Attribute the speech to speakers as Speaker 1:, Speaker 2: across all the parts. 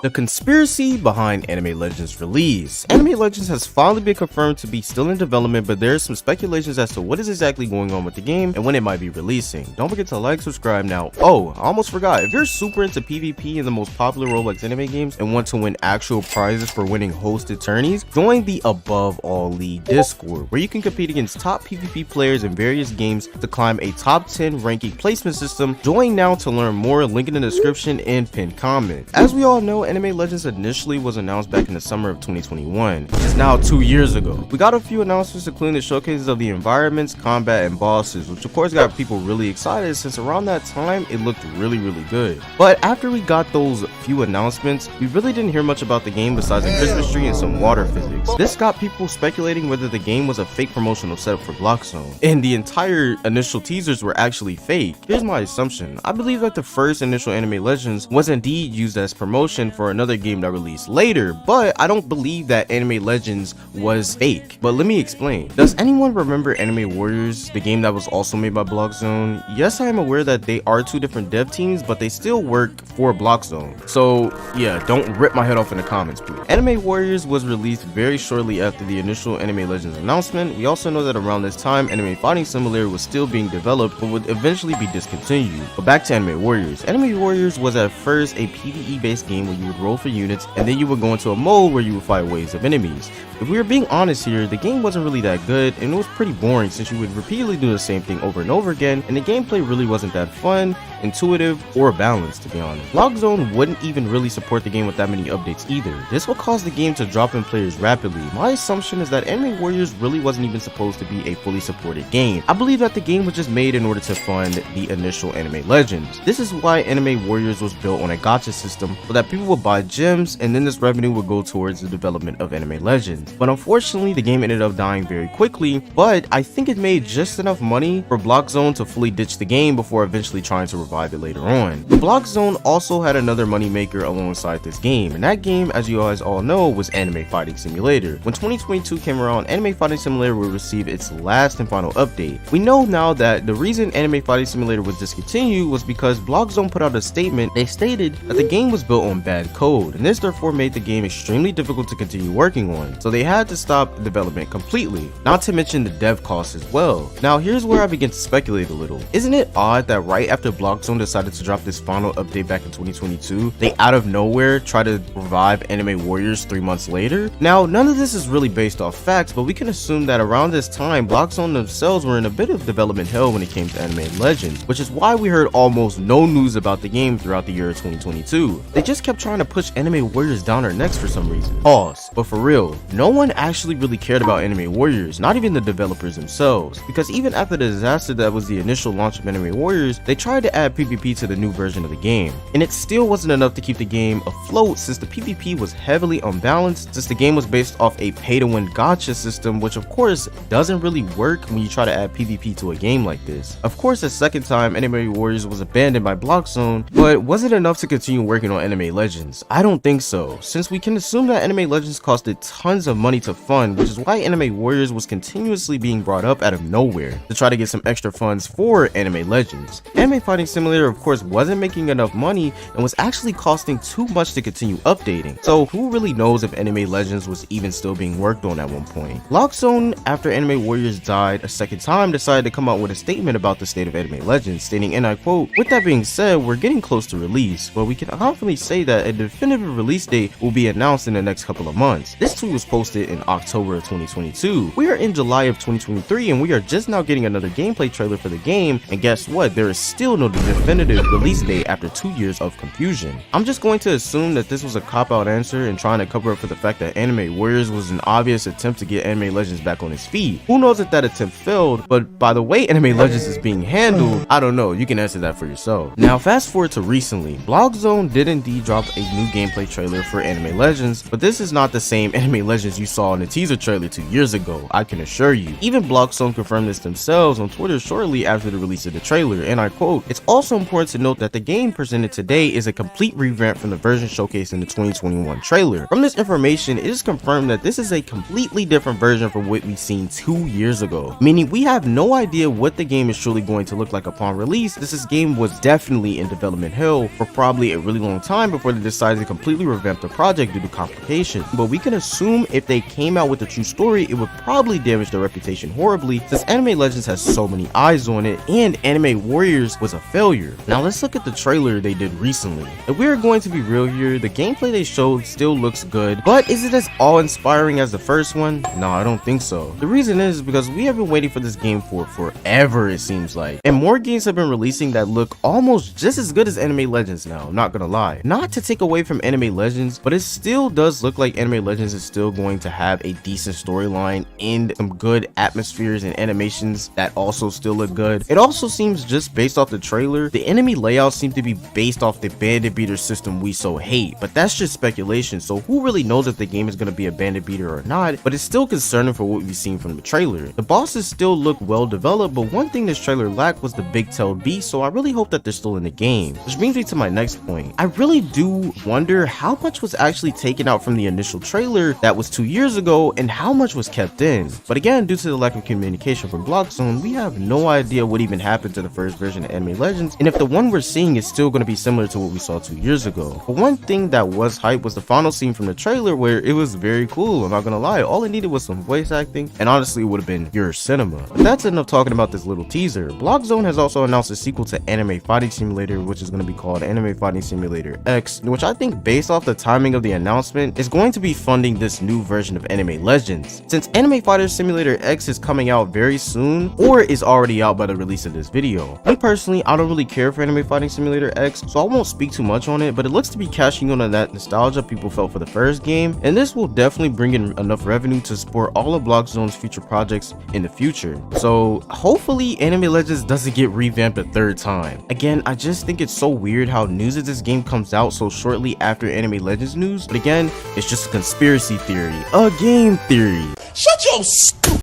Speaker 1: The conspiracy behind Anime Legends release. Anime Legends has finally been confirmed to be still in development, but there are some speculations as to what is exactly going on with the game and when it might be releasing. Don't forget to like, subscribe now. Oh, I almost forgot. If you're super into PvP and the most popular Roblox anime games and want to win actual prizes for winning hosted tourneys, join the Above All League Discord, where you can compete against top PvP players in various games to climb a top 10 ranking placement system. Join now to learn more. Link in the description and pinned comment. As we all know, Anime Legends initially was announced back in the summer of 2021, which is now 2 years ago. We got a few announcements including the showcases of the environments, combat, and bosses, which of course got people really excited since around that time it looked really good. But after we got those few announcements, we really didn't hear much about the game besides a Christmas tree and some water physics. This got people speculating whether the game was a fake promotional setup for Bloxzone, and the entire initial teasers were actually fake. Here's my assumption. I believe that the first initial Anime Legends was indeed used as promotion for another game that released later, but I don't believe that Anime Legends was fake. But let me explain. Does anyone remember Anime Warriors, the game that was also made by Bloxzone? Yes, I am aware that they are two different dev teams, but they still work for Bloxzone. So yeah, don't rip my head off in the comments, please. Anime Warriors was released very shortly after the initial Anime Legends announcement. We also know that around this time, Anime Fighting Simulator was still being developed, but would eventually be discontinued. But back to Anime Warriors. Anime Warriors was at first a PvE based game where you would roll for units, and then you would go into a mode where you would fight waves of enemies. If we were being honest here, the game wasn't really that good, and it was pretty boring since you would repeatedly do the same thing over and over again, and the gameplay really wasn't that fun, intuitive, or balanced, to be honest. Bloxzone wouldn't even really support the game with that many updates either. This would cause the game to drop in players rapidly. My assumption is that Anime Warriors really wasn't even supposed to be a fully supported game. I believe that the game was just made in order to fund the initial Anime Legends. This is why Anime Warriors was built on a gacha system, so that people would buy gems, and then this revenue would go towards the development of Anime Legends. But unfortunately, the game ended up dying very quickly, but I think it made just enough money for Bloxzone to fully ditch the game before eventually trying to revive it later on. Bloxzone also had another moneymaker alongside this game, and that game, as you guys all know, was Anime Fighting Simulator. When 2022 came around, Anime Fighting Simulator would receive its last and final update. We know now that the reason Anime Fighting Simulator was discontinued was because Bloxzone put out a statement. They stated that the game was built on bad code, and this therefore made the game extremely difficult to continue working on, so they had to stop development completely, not to mention the dev costs as well. Now here's where I begin to speculate a little. Isn't it odd that right after Bloxzone decided to drop this final update back in 2022, they out of nowhere try to revive Anime Warriors 3 months later? Now none of this is really based off facts, but we can assume that around this time Bloxzone themselves were in a bit of development hell when it came to Anime Legends, which is why we heard almost no news about the game throughout the year of 2022. They just kept trying to push Anime Warriors down our necks for some reason. Pause. But for real, no one actually really cared about Anime Warriors, not even the developers themselves, because even after the disaster that was the initial launch of Anime Warriors, they tried to add PvP to the new version of the game, and it still wasn't enough to keep the game afloat since the PvP was heavily unbalanced, since the game was based off a pay-to-win gacha system, which of course doesn't really work when you try to add PvP to a game like this. Of course, the second time Anime Warriors was abandoned by Bloxzone, but was it enough to continue working on Anime Legends? I don't think so, since we can assume that Anime Legends costed tons of money to fund, which is why Anime Warriors was continuously being brought up out of nowhere to try to get some extra funds for Anime Legends. Anime Fighting Simulator of course wasn't making enough money and was actually costing too much to continue updating, so who really knows if Anime Legends was even still being worked on at one point. Bloxzone, after Anime Warriors died a second time, decided to come out with a statement about the state of Anime Legends, stating, and I quote, "With that being said, we're getting close to release, but we can confidently say that a definitive release date will be announced in the next couple of months." This tweet was posted in October of 2022. We are in July of 2023 and we are just now getting another gameplay trailer for the game, and guess what? There is still no definitive release date after 2 years of confusion. I'm just going to assume that this was a cop-out answer and trying to cover up for the fact that Anime Warriors was an obvious attempt to get Anime Legends back on its feet. Who knows if that attempt failed, but by the way Anime Legends is being handled, I don't know, you can answer that for yourself. Now fast forward to recently, Bloxzone did indeed drop a new gameplay trailer for Anime Legends, but this is not the same Anime Legends you saw in the teaser trailer 2 years ago, I can assure you. Even Bloxzone confirmed this themselves on Twitter shortly after the release of the trailer, and I quote, "It's also important to note that the game presented today is a complete revamp from the version showcased in the 2021 trailer. From this information, it is confirmed that this is a completely different version from what we've seen 2 years ago, meaning we have no idea what the game is truly going to look like upon release. This game was definitely in development hell for probably a really long time before the decided to completely revamp the project due to complications. But we can assume if they came out with a true story, it would probably damage their reputation horribly, since Anime Legends has so many eyes on it and Anime Warriors was a failure. Now let's look at the trailer they did recently. If we are going to be real here, the gameplay they showed still looks good, but is it as awe-inspiring as the first one? No, I don't think so. The reason is because we have been waiting for this game for forever, it seems like, and more games have been releasing that look almost just as good as Anime Legends now, I'm not gonna lie. Not to take away from Anime Legends, but it still does look like Anime Legends is still going to have a decent storyline and some good atmospheres and animations that also still look good. It also seems, just based off the trailer, the enemy layouts seem to be based off the bandit beater system we so hate, but that's just speculation, so who really knows if the game is going to be a bandit beater or not, but it's still concerning for what we've seen from the trailer. The bosses still look well developed, but one thing this trailer lacked was the big-tailed beast, so I really hope that they're still in the game. Which brings me to my next point. I really do wonder how much was actually taken out from the initial trailer that was 2 years ago and how much was kept in. But again, due to the lack of communication from Blockzone, we have no idea what even happened to the first version of Anime Legends, and if the one we're seeing is still going to be similar to what we saw 2 years ago. But one thing that was hype was the final scene from the trailer, where it was very cool, I'm not gonna lie. All it needed was some voice acting, and honestly it would have been pure cinema. But that's enough talking about this little teaser. Blockzone has also announced a sequel to Anime Fighting Simulator, which is going to be called Anime Fighting Simulator X, which I think, based off the timing of the announcement, is going to be funding this new version of Anime Legends. Since Anime Fighter Simulator X is coming out very soon, or is already out by the release of this video. Me personally, I don't really care for Anime Fighting Simulator X, so I won't speak too much on it, but it looks to be cashing in on that nostalgia people felt for the first game, and this will definitely bring in enough revenue to support all of Blockzone's future projects in the future. So hopefully Anime Legends doesn't get revamped a third time. Again, I just think it's so weird how news of this game comes out so shortly after Anime Legends news, but again, it's just a conspiracy theory, a game theory.
Speaker 2: Shut your stupid.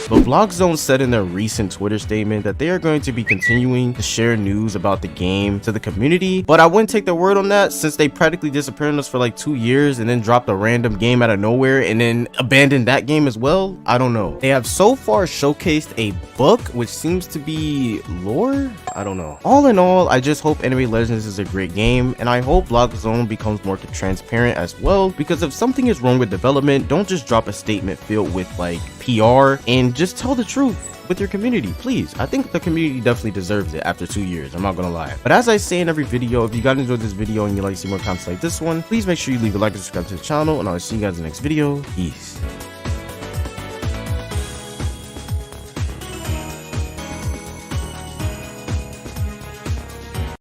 Speaker 1: But Blockzone said in their recent Twitter statement that they are going to be continuing to share news about the game to the community, but I wouldn't take their word on that, since they practically disappeared on us for like 2 years and then dropped a random game out of nowhere and then abandoned that game as well. I don't know. They have so far showcased a book, which seems to be lore? I don't know. All in all, I just hope Anime Legends is a great game, and I hope Blockzone becomes more transparent as well, because if something is wrong with development, don't just drop a statement filled with like PR, and just tell the truth with your community, please. I think the community definitely deserves it after 2 years, I'm not gonna lie. But as I say in every video, if you guys enjoyed this video and you'd like to see more content like this one, please make sure you leave a like and subscribe to the channel, and I'll see you guys in the next video. Peace.